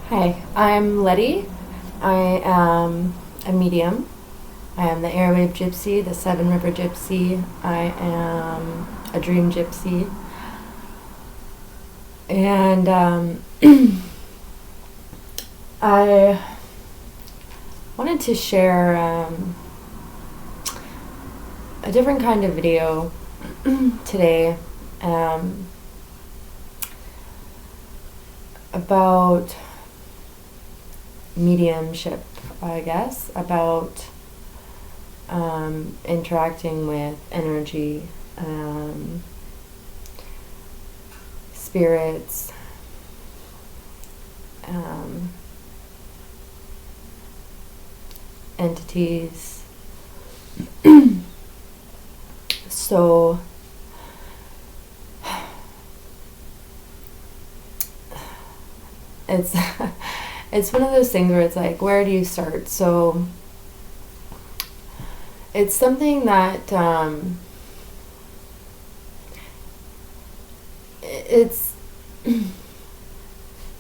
Hi, I'm Letty. I am a medium. I am the Airwave Gypsy, the Seven River Gypsy. I am a Dream Gypsy. And I wanted to share a different kind of video today about mediumship, I guess, about interacting with energy, spirits, entities. So it's it's one of those things where it's like, where do you start? So it's something that it's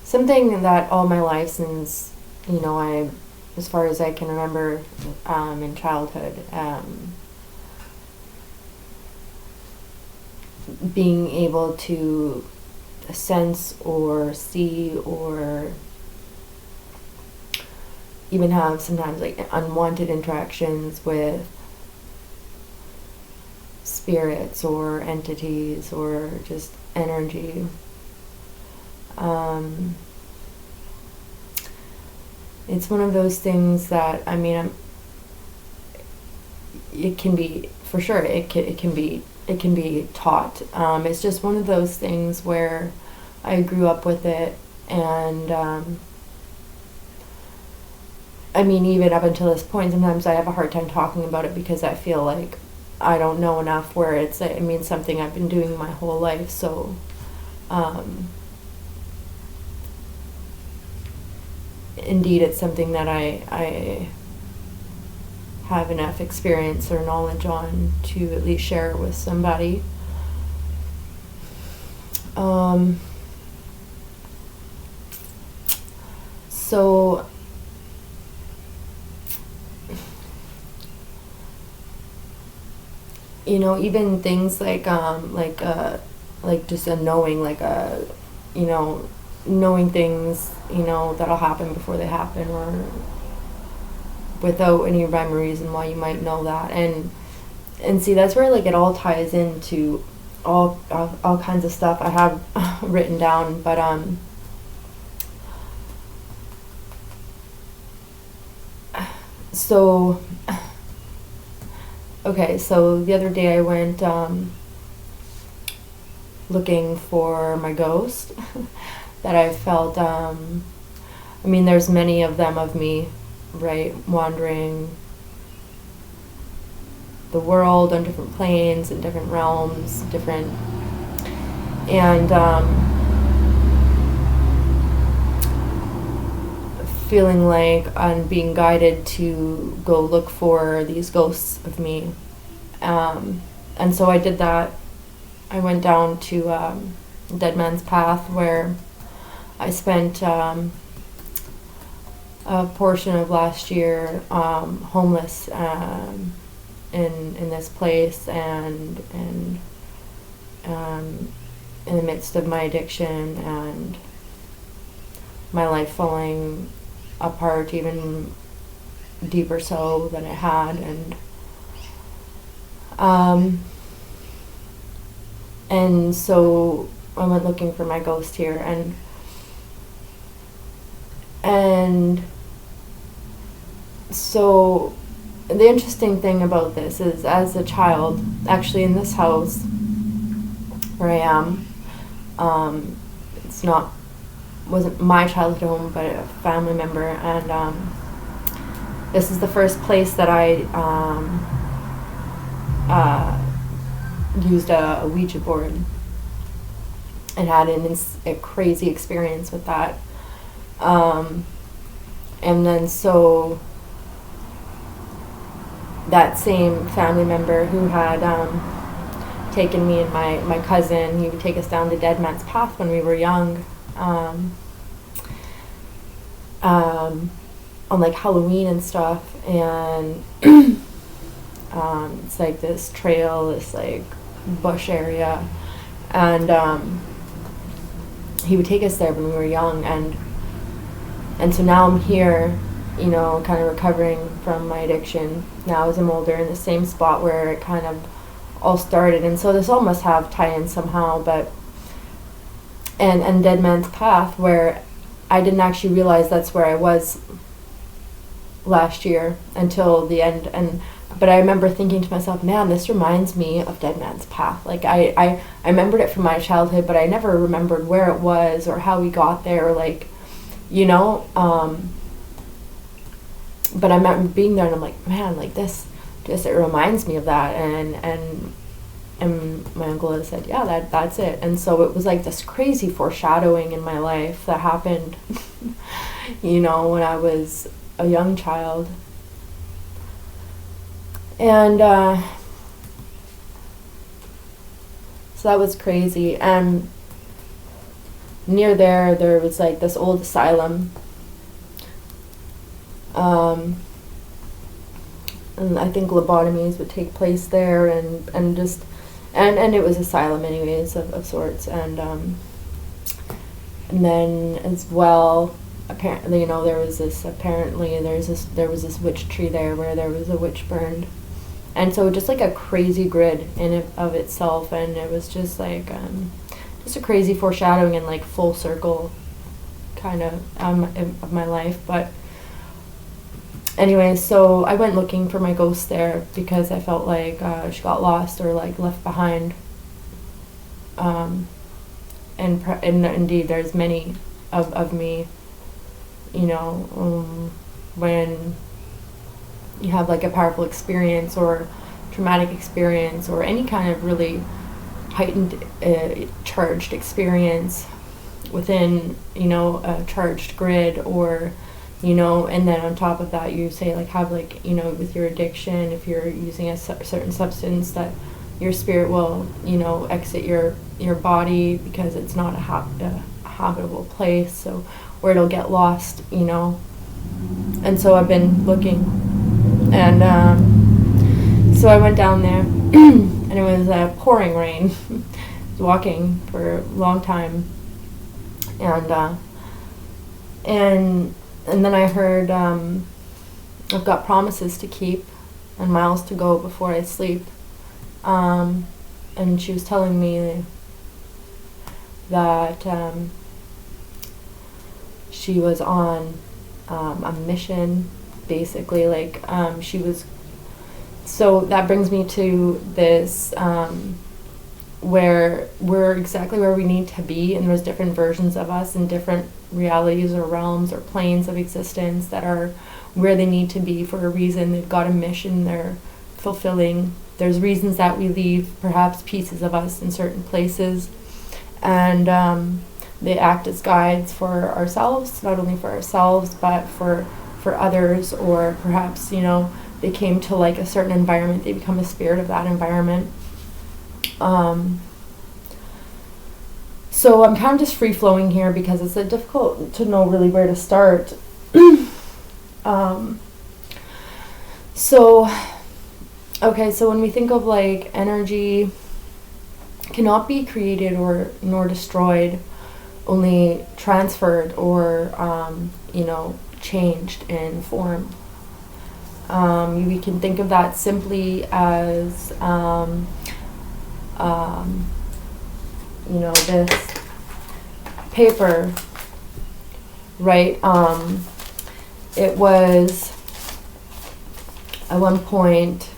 something that all my life since, I, as far as I can remember, in childhood, being able to sense or see or even have sometimes like unwanted interactions with spirits or entities or just energy. It's one of those things that, it can be, for sure, it can be taught. It's just one of those things where I grew up with it, and even up until this point, sometimes I have a hard time talking about it because I feel like I don't know enough, where it's, something I've been doing my whole life. So indeed, it's something that I have enough experience or knowledge on to at least share it with somebody. So even things like just a knowing, knowing things, that'll happen before they happen, or without any rhyme or reason why you might know that. And see, that's where it all ties into all kinds of stuff I have written down. But so the other day I went looking for my ghost that I felt. There's many of them of me, right, wandering the world on different planes and different realms, and feeling like I'm being guided to go look for these ghosts of me. And so I did that. I went down to Dead Man's Path, where I spent a portion of last year homeless in this place, and in the midst of my addiction and my life falling apart even deeper so than it had, and so I went looking for my ghost here, and so the interesting thing about this is, as a child, actually in this house where I am, wasn't my childhood home, but a family member, and this is the first place that I used a Ouija board and had a crazy experience with that. And then so that same family member who had taken me and my cousin, he would take us down to Dead Man's Path when we were young. on like Halloween and stuff, and it's like this trail, this like bush area, and he would take us there when we were young, and so now I'm here, you know, kind of recovering from my addiction now as I'm older, in the same spot where it kind of all started. And so this all must have tie-in somehow, but and Dead Man's Path, where I didn't actually realize that's where I was last year until the end. But I remember thinking to myself, man, this reminds me of Dead Man's Path. Like I remembered it from my childhood, but I never remembered where it was or how we got there, or like, you know, but I remember being there and I'm like, man, like this just, it reminds me of that. And my uncle had said, yeah, that's it. And so it was like this crazy foreshadowing in my life that happened, you know, when I was a young child. And so that was crazy. And near there was like this old asylum. And I think lobotomies would take place there, and it was asylum anyways of sorts. And then as well, apparently, you know, there was this witch tree there where there was a witch burned. And so just like a crazy grid in of itself, and it was just like just a crazy foreshadowing and like full circle kind of of my life. But anyway, so I went looking for my ghost there because I felt like she got lost or like left behind. And indeed, there's many of me, you know, when you have like a powerful experience or traumatic experience or any kind of really heightened charged experience within, you know, a charged grid, or, you know, and then on top of that you say like have like, you know, with your addiction, if you're using a certain substance, that your spirit will, you know, exit your body because it's not a habitable place, so, or it'll get lost, you know. And so I've been looking, and so I went down there and it was pouring rain. I was walking for a long time, and then I heard I've got promises to keep and miles to go before I sleep, and she was telling me that she was on a mission, basically, like she was. So that brings me to this where we're exactly where we need to be, and there's different versions of us in different realities or realms or planes of existence that are where they need to be for a reason. They've got a mission they're fulfilling. There's reasons that we leave perhaps pieces of us in certain places, and they act as guides for ourselves, not only for ourselves but for others, or perhaps, you know, they came to like a certain environment, they become the spirit of that environment. So I'm kind of just free-flowing here because it's difficult to know really where to start. So when we think of like energy cannot be created or nor destroyed, only transferred or you know, changed in form. We can think of that simply as you know, this paper, right? It was at one point,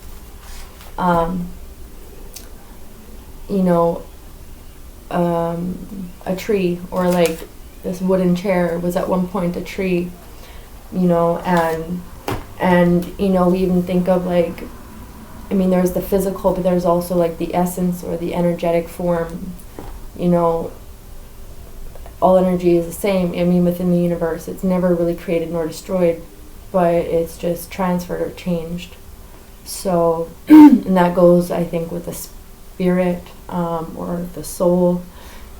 you know, a tree, or like this wooden chair was at one point a tree, you know, and you know, we even think of like, I mean, there's the physical, but there's also like the essence or the energetic form, you know. All energy is the same. I mean, within the universe, it's never really created nor destroyed, but it's just transferred or changed. So, and that goes, I think, with the spirit, or the soul,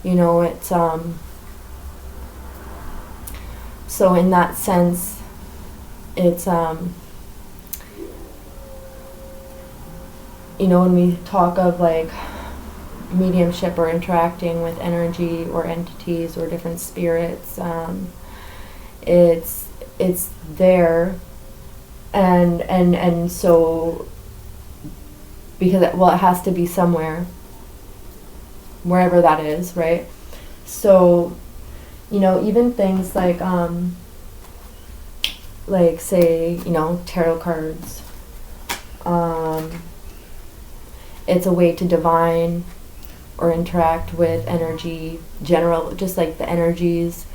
you know, it's, So in that sense, it's, when we talk of like mediumship or interacting with energy or entities or different spirits, it's there, and so, because it has to be somewhere, wherever that is, right? So, even things like say, tarot cards, it's a way to divine or interact with energy, just like the energies,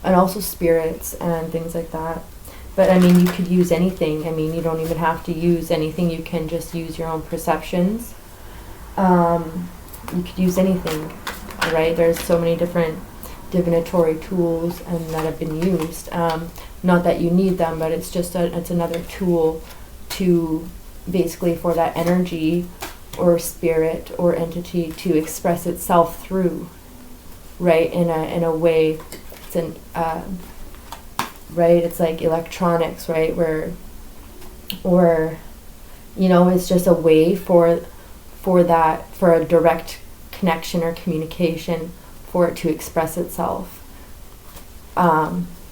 and also spirits and things like that. But I mean, you could use anything. I mean, you don't even have to use anything. You can just use your own perceptions. You could use anything, right? There's so many different divinatory tools and that have been used. Not that you need them, but it's just it's another tool to basically for that energy or spirit or entity to express itself through, right? In a way, it's right? It's like electronics, right? It's just a way for a direct connection or communication for it to express itself.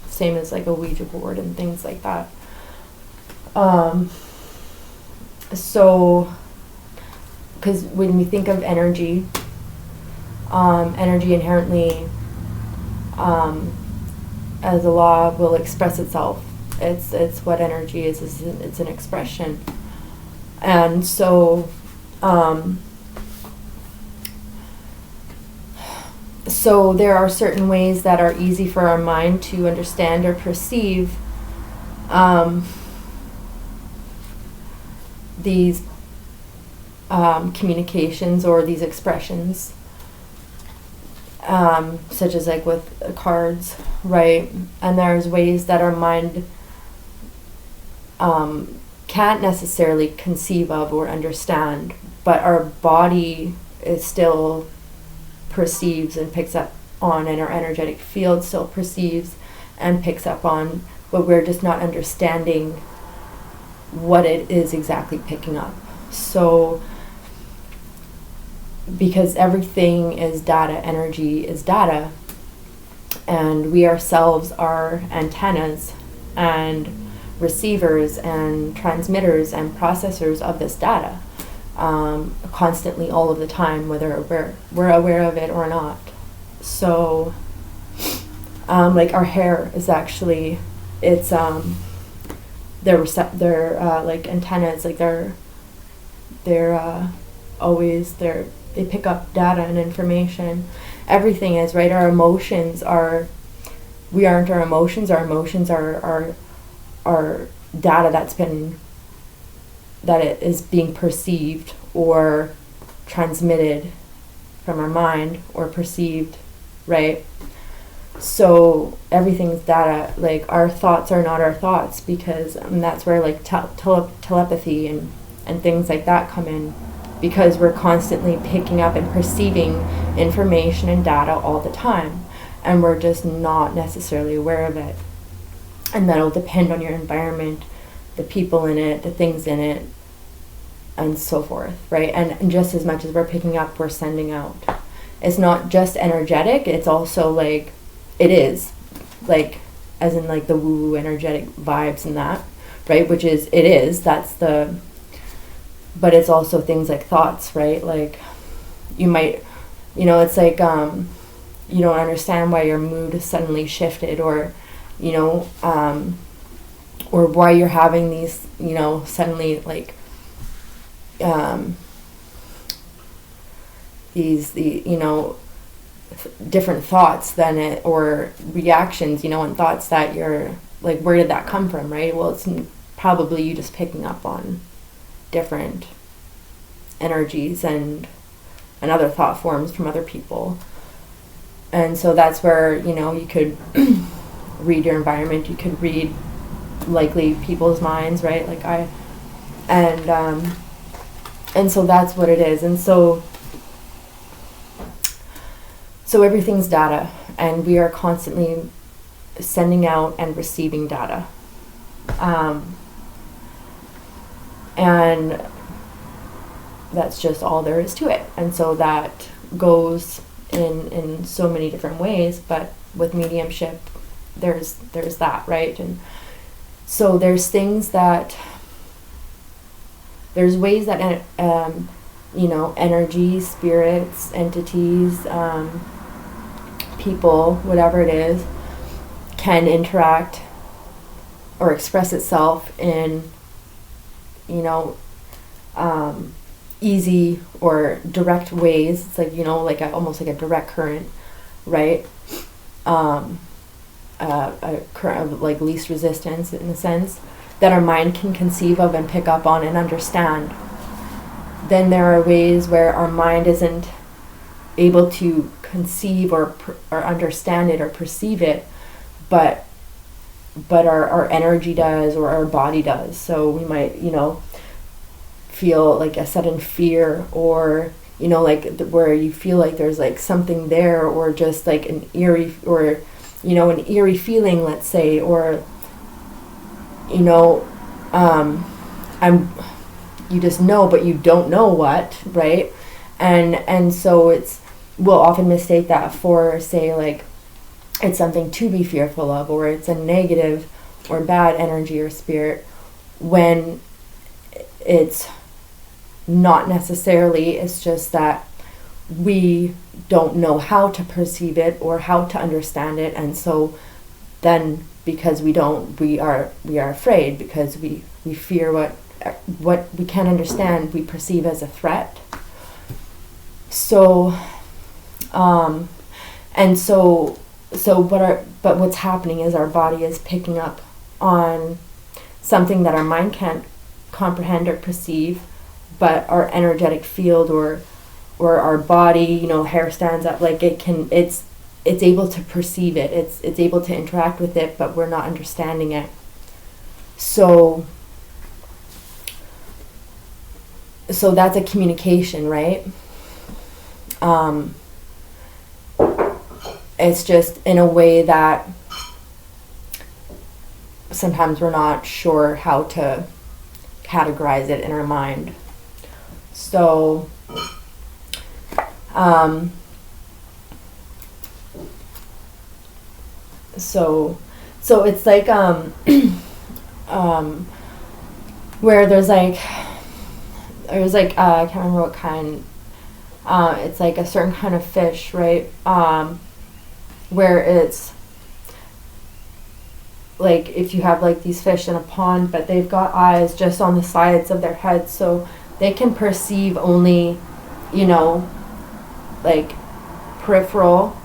Same as like a Ouija board and things like that. So, because when we think of energy, energy inherently, as a law, will express itself. It's what energy is. It's an expression, and so. So there are certain ways that are easy for our mind to understand or perceive these communications or these expressions, such as like with cards, right? And there's ways that our mind can't necessarily conceive of or understand, but our body is still perceives and picks up on, and our energetic field still perceives and picks up on, but we're just not understanding what it is exactly picking up. So, because everything is data, energy is data, and we ourselves are antennas and receivers and transmitters and processors of this data. Constantly, all of the time, whether we're aware of it or not. So, like our hair is actually, it's they're like antennas, like they're always there. They pick up data and information. Everything is, right. Our emotions are. We aren't our emotions. Our emotions are data that it is being perceived or transmitted from our mind or perceived, right? So everything's data. Like our thoughts are not our thoughts, because that's where like telepathy and things like that come in, because we're constantly picking up and perceiving information and data all the time, and we're just not necessarily aware of it. And that'll depend on your environment, the people in it, the things in it, and so forth, right? And just as much as we're picking up, we're sending out. It's not just energetic, it's also like, it is, like, as in like the woo-woo energetic vibes and that, right? Which is, it is, that's the, but it's also things like thoughts, right? Like, you might, it's like, you don't understand why your mood is suddenly shifted, or, or why you're having these, suddenly like, different thoughts than it, or reactions, and thoughts that you're like, where did that come from, right? Well, it's probably you just picking up on different energies and other thought forms from other people. And so that's where, you could read your environment, you could read likely people's minds, right? Like and so that's what it is. And so everything's data, and we are constantly sending out and receiving data. And that's just all there is to it. And so that goes in so many different ways, but with mediumship, there's that, right? And so there's ways that energy, spirits, entities, people, whatever it is, can interact or express itself in easy or direct ways. It's like, almost like a direct current, right? A current of like least resistance, in a sense, that our mind can conceive of and pick up on and understand. Then there are ways where our mind isn't able to conceive or understand it or perceive it, but our energy does, or our body does. So we might, feel like a sudden fear, or where you feel like there's like something there, or just like an eerie feeling, let's say, or you just know, but you don't know what, right? And so we'll often mistake that for, say, like it's something to be fearful of, or it's a negative or bad energy or spirit, when it's not necessarily. It's just that we don't know how to perceive it or how to understand it, and so then because we are afraid, because we fear what we can't understand, we perceive as a threat. So but what's happening is our body is picking up on something that our mind can't comprehend or perceive, but our energetic field or our body, hair stands up, like it's able to perceive it. It's able to interact with it, but we're not understanding it. So that's a communication, right? It's just in a way that sometimes we're not sure how to categorize it in our mind. So so it's like where there's like I can't remember what kind, it's like a certain kind of fish, right? Where it's like if you have like these fish in a pond, but they've got eyes just on the sides of their heads, so they can perceive only, like peripheral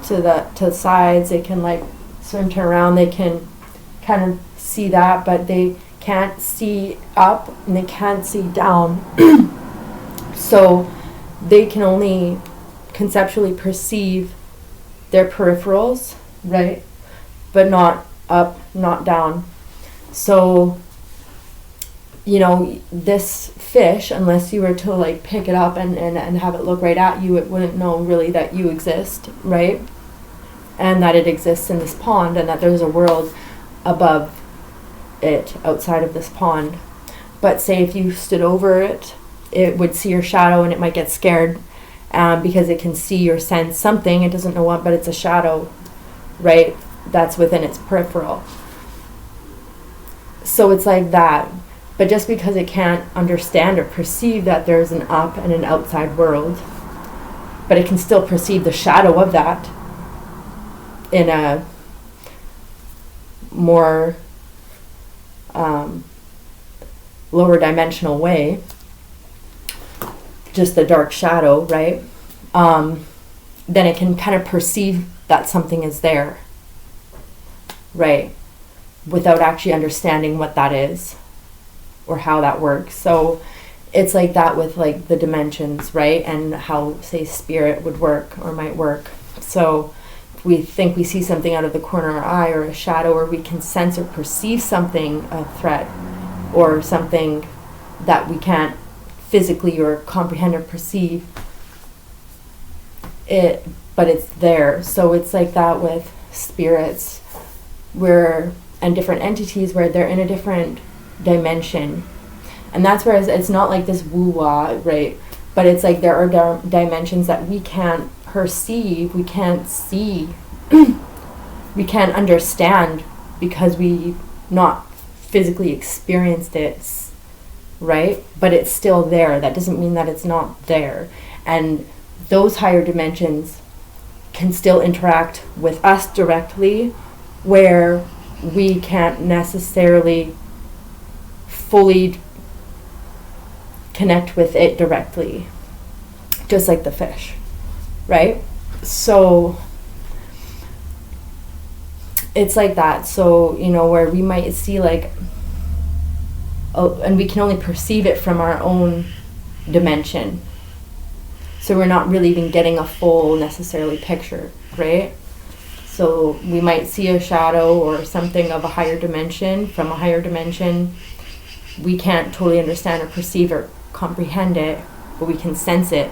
to the sides. They can like swim, turn around, they can kind of see that, but they can't see up and they can't see down. So they can only conceptually perceive their peripherals, right? But not up, not down. So, this fish, unless you were to like pick it up and have it look right at you, it wouldn't know really that you exist, right? And that it exists in this pond, and that there's a world above it, outside of this pond. But say if you stood over it, it would see your shadow, and it might get scared, because it can see or sense something, it doesn't know what, but it's a shadow, right? That's within its peripheral. So it's like that. But just because it can't understand or perceive that there's an up and an outside world, but it can still perceive the shadow of that in a more lower dimensional way, just the dark shadow, right? Then it can kind of perceive that something is there, right? Without actually understanding what that is or how that works. So it's like that with like the dimensions, right? And how, say, spirit would work or might work. So if we think we see something out of the corner of our eye, or a shadow, or we can sense or perceive something, a threat, or something that we can't physically or comprehend or perceive it, but it's there. So it's like that with spirits, and different entities where they're in a different dimension. And that's where it's not like this woo-wah, right? But it's like there are dimensions that we can't perceive, we can't see, we can't understand because we not physically experienced it, right? But it's still there. That doesn't mean that it's not there. And those higher dimensions can still interact with us directly, where we can't necessarily fully connect with it directly, just like the fish, right? So it's like that. So, where we might see like, and we can only perceive it from our own dimension. So we're not really even getting a full necessarily picture, right? So we might see a shadow or something of a higher dimension, from a higher dimension. We can't totally understand or perceive or comprehend it, but we can sense it.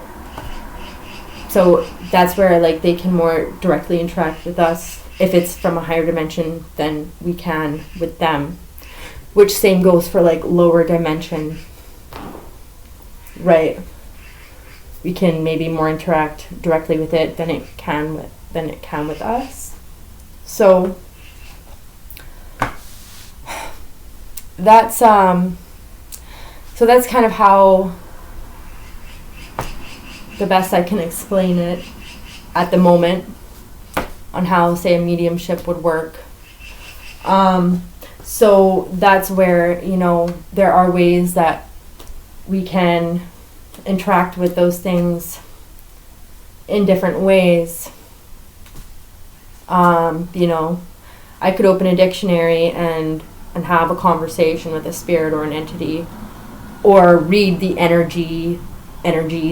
So that's where like they can more directly interact with us if it's from a higher dimension than we can with them. Which same goes for like lower dimension, right? We can maybe more interact directly with it than it can with us. So that's kind of how the best I can explain it at the moment on how, say, a mediumship would work. So that's where, there are ways that we can interact with those things in different ways. I could open a dictionary and have a conversation with a spirit or an entity, or read the energies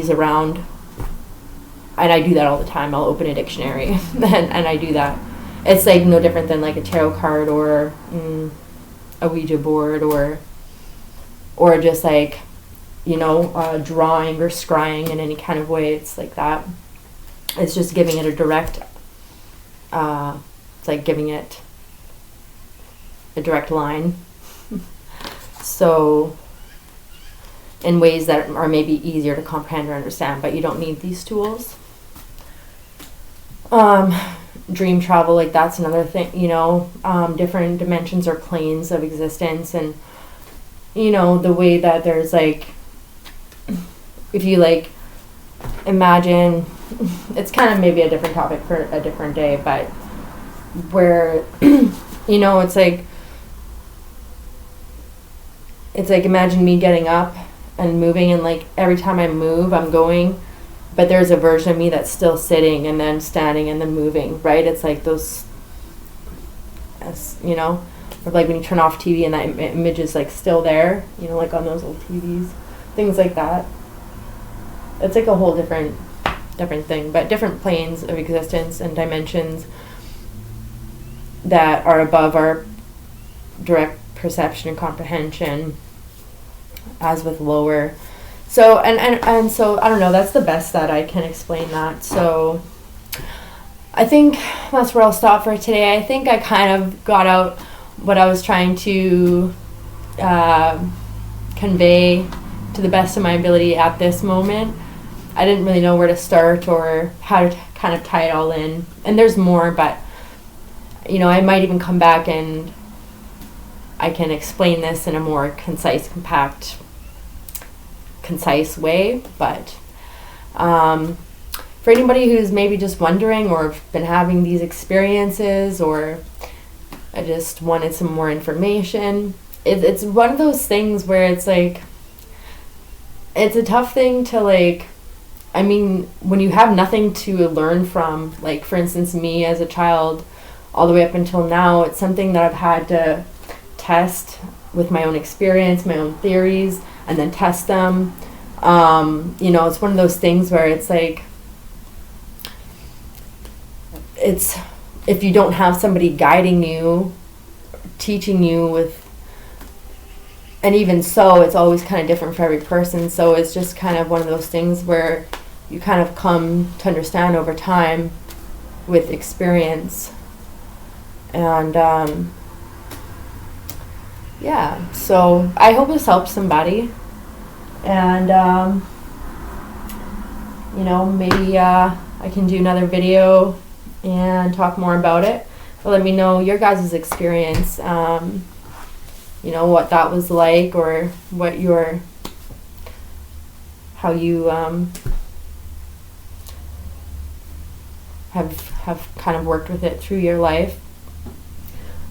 around. And I do that all the time. I'll open a dictionary and I do that. It's like no different than like a tarot card or a Ouija board or just like, drawing or scrying in any kind of way. It's like that. It's just giving it a direct, it's like giving it a direct line. So in ways that are maybe easier to comprehend or understand, but you don't need these tools. Dream travel, like that's another thing, different dimensions or planes of existence, and the way that there's like, if you like imagine, it's kind of maybe a different topic for a different day, but where it's like imagine me getting up and moving, and like every time I move I'm going, but there's a version of me that's still sitting and then standing and then moving, right? It's like those, or like when you turn off TV and that image is like still there, like on those old TVs, things like that. It's like a whole different thing, but different planes of existence and dimensions that are above our direct perception and comprehension, as with lower. So and so I don't know, that's the best that I can explain that. So I think that's where I'll stop for today. I think I kind of got out what I was trying to convey to the best of my ability at this moment. I didn't really know where to start or how to kind of tie it all in. And there's more, but I might even come back and I can explain this in a more concise, compact, concise way. But for anybody who's maybe just wondering or been having these experiences, or I just wanted some more information, it's one of those things where it's like, it's a tough thing to like, I mean, when you have nothing to learn from, like for instance me as a child all the way up until now, it's something that I've had to test with my own experience, my own theories, and then test them. It's one of those things where it's like, it's, if you don't have somebody guiding you, teaching you with, and even so, it's always kind of different for every person. So it's just kind of one of those things where you kind of come to understand over time with experience And yeah, so I hope this helps somebody. And you know, maybe I can do another video and talk more about it. But let me know your guys' experience, you know, what that was like, or what your, how you have kind of worked with it through your life.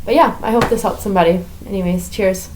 But yeah, I hope this helps somebody. Anyways, cheers.